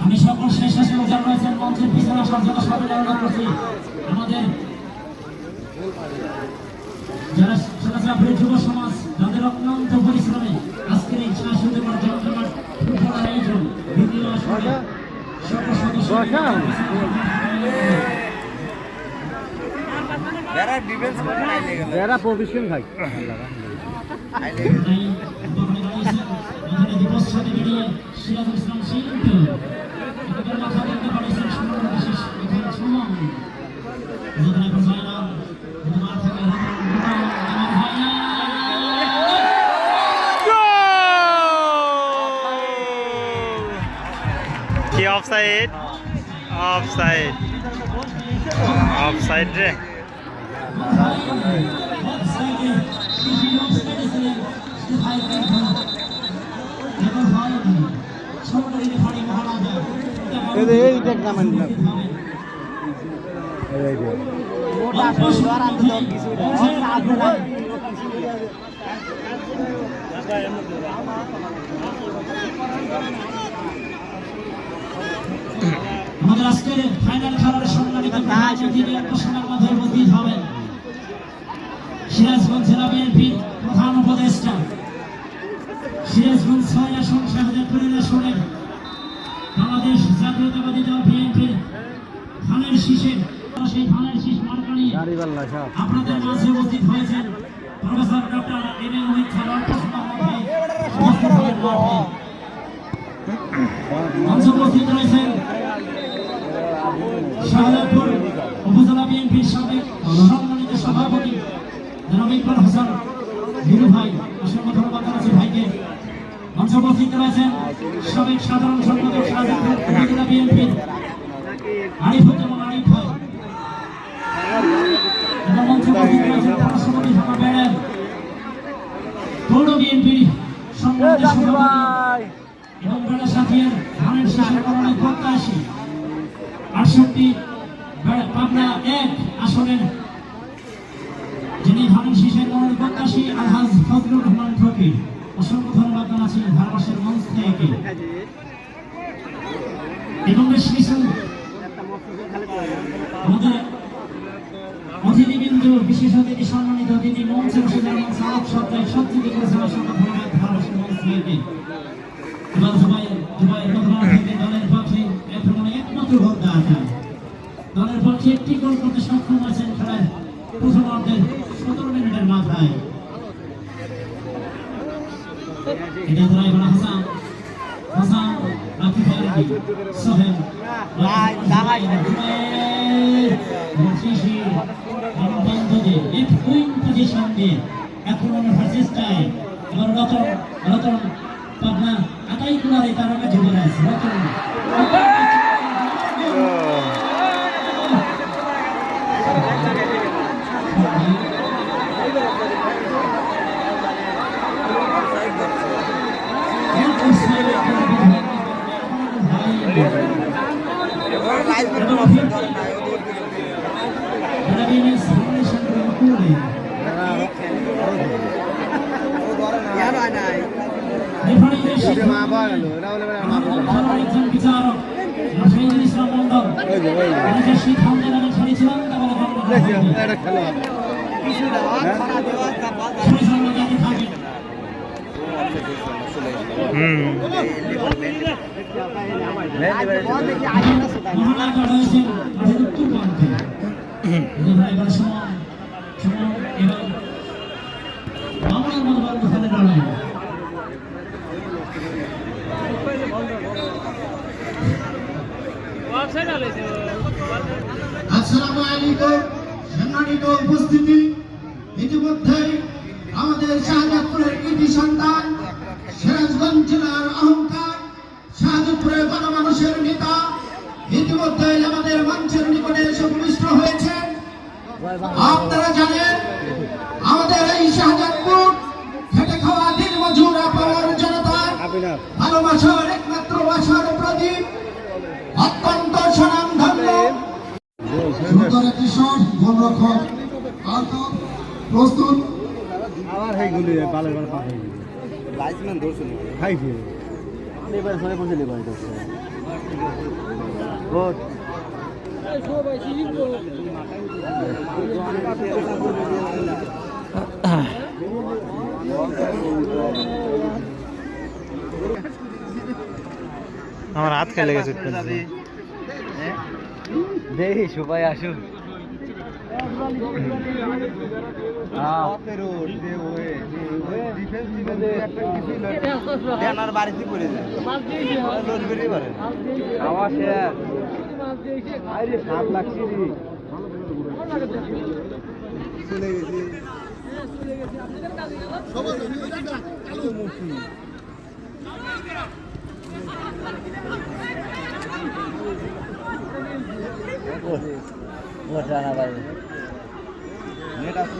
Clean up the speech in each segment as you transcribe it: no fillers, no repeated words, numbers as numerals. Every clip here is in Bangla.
আমি সকল স্বেচ্ছাসেবক যারা রয়েছেন মঞ্চের পিছনে আসার জন্য সবাই অনুরোধ করছি। আমাদের যারা স্বেচ্ছাসেবক যুব সমাজ যাদের অক্লান্ত পরিশ্রমে আজকের এই সাংস্কৃতিক জমজমাট ফুটবল আয়োজন দ্বিতীয় আসরে সকল সদস্য যারা ডিফেন্স করে আইলে গেল যারা পজিশন ভাই দিবসে বেরিয়ে সিরাজুল ইসলাম শিল্পী এখানে মাথা দিতে পারেছেন সুন্দর বিশেষ এখানে সুমন যেখানে প্রচারণ তোমার থেকে আমার ভাইয়া কি অফসাইড অফসাইড অফসাইড রে এইটা কামেন্ট না এই যে মোটা আসলে আর আমি তো কিছু না আপনারা আমাদের আজকের ফাইনাল খেলার সম্মানিত অতিথি আকর্ষণের মধ্যে উপস্থিত হবেন সিরাজগঞ্জ জেলা বিএনপির প্রধান উপদেষ্টা সিরাজগঞ্জ ৬ আসন শাহজাদপুরের আসনের বাংলাদেশ জাতীয়তাবাদী দল বিএনপির ধানের শীষের সেই ধানের শীষ মার্কা নিয়ে আপনাদের মাঝে উপস্থিত হয়েছেন প্রফেসর ডক্টর এম এ মোহিত মঞ্চে উপস্থিত রয়েছেন শাহজাদপুর উপজেলা বিএনপির সাবেক সম্মানিত সভাপতি জনাব ইকবাল হাসান হিরু ভাই, অসংখ্য ধন্যবাদ জানাচ্ছি ভাইকে। মঞ্চে উপস্থিত রয়েছেন সাবেক সাধারণ সম্পাদক শাহজাদপুর উপজেলা বিএনপির আরিফুজ্জামান আরিফ ভাই এবং মঞ্চে উপস্থিত রয়েছেন পৌরসভাপতি ঢাকা ব্যারের পৌর বিএনপির সম্মানিত সভাপতি এবং বেড়া সাথিয়ার ধানের শীষের করণে প্রত্যাশী ৬৮ পাবনা ১ আসনের যিনি ধানের শীষের করণে প্রত্যাশী আলহাজ ফজলুর রহমান ফকির, অসংখ্য ধন্যবাদ জানাচ্ছি ভারতবর্ষের মঞ্চ থেকে। এবং বেশ কিছু আমাদের অতিথিবৃন্দ, বিশেষ অতিথি, সম্মানিত অতিথি মঞ্চে বসে যেমন সালক সজ্জায় সজ্জিত করেছেন, অসংখ্য ধন্যবাদ ভারতবর্ষের মঞ্চ থেকে। এবার জুবাইর রহমান থেকে দলের পক্ষে এখনো একমাত্র ভোটদাতা, দলের পক্ষে একটি গোল করতে সক্ষম হয়েছেন খেলার প্রথম অর্ধের ১৭ মিনিটের মাথায়। এটা ধরাই হাসান হাসান রাকিব আলী সোহেল পজিশন দিয়ে এখন চেষ্টায় এবার রতন পাবনা আটাই কুলারে তার আগে ঝুলে আছে রতন আসসালামু আলাইকুম। সম্মানিত উপস্থিতি, ইতিমধ্যেই আমাদের শাহজাদপুরের কৃতি সন্তান, সিরাজগঞ্জ জেলার অহংকার, শাহজাদপুরের গণমানুষের নেতা ইতিমধ্যেই আমাদের মঞ্চের নিকটে এসে উপবিষ্ট হয়েছেন। আপনারা জানেন আমাদের এই শাহজাদপুর খেটে খাওয়া দিন মজুর আপামর জনতার ভালোবাসার একমাত্র বাসার প্রদীপ, অত্যন্ত স্বনামধন্য সুন্দর একটি শট, গোলরক্ষক প্রস্তুত। আবার হয়ে গেল বালে বালে পাঠাই লাইসম্যান দোষ নেই খাইছে এবার সবাই বসে নেবে গুড আমার হাত খেলে গেছে দেখি সবাই আসুন বাড়িতে পড়ে যায় সাপ লাগছে চলে গেছি জানা ভাই নেট আছে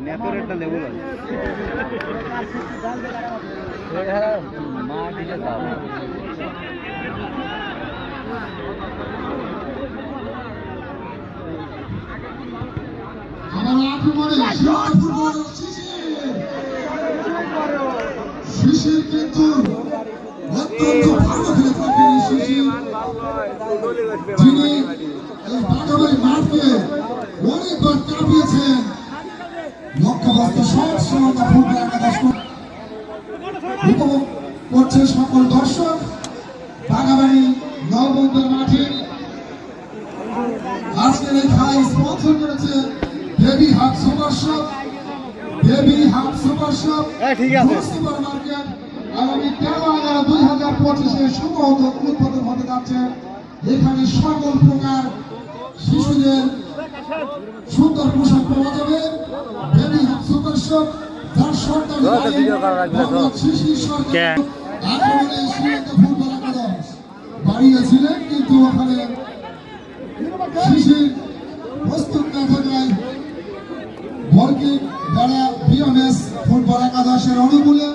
নেটের একটা লেভেল আছে মা দিকে দাও আমার আক্রমণে শিশির কিন্তু অত্যন্ত ভালো খেলে থাকেন শিশির যিনি এই বাগাবাড়ি মাঠকে অনেকবার কাঁপিয়েছেন লক্ষ্যবস্তু সব সময় ফুটবল একাদশ উপভোগ করছে সকল দর্শক বাগাবাড়ি নববন্ধুর মাঠে আজকের এই খেলায় স্পন্সর করেছে বেবি হাট সুপার শপ ঠিক আছে সুপার মার্কেট আগামী 13/11/2025 শুভ উদ্বোধন হতে যাচ্ছে এখানে সকল প্রকার শিশুদের সুন্দর পোশাক পাওয়া যাবে বেবি হাট সুপার শপ যার সরকারি শিশির সরকার আক্রমণে সীমিত ফুটবল একাদশ বাড়িয়েছিলেন কিন্তু ওখানে শিশির প্রস্তুত না থাকায় বলকে যারা বিএমএস ফুটবল একাদশের অনুকূলে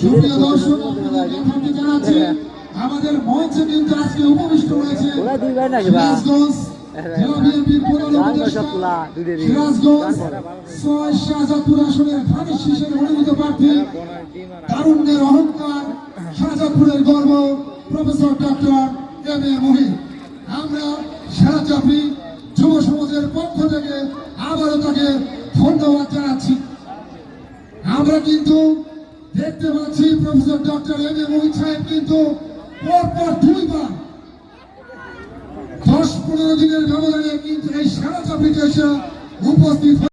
সুপ্রিয় দর্শক আপনাদের জানাচ্ছি আমাদের মঞ্চে কিন্তু আজকে উপবিষ্ট রয়েছে সিরাজগঞ্জ জেলা বিএনপির প্রধান উপদেষ্টা সিরাজগঞ্জ 6 শাহজাদপুর আসনের ধানের শীষের মনোনীত প্রার্থী তারুণ্যের অহংকার শাহজাদপুরের গর্ব professor doctor M A Mohin আমরা সেরা চাকরি যুব সমাজের পক্ষ থেকে আবারও তাকে ধন্যবাদ জানাচ্ছি আমরা কিন্তু দেখতে পাচ্ছি professor doctor M A Mohin সাহেব কিন্তু পরপর 2বার 10-15 দিনের ব্যবধানে কিন্তু এই সেরা চাকরিতে এসে উপস্থিত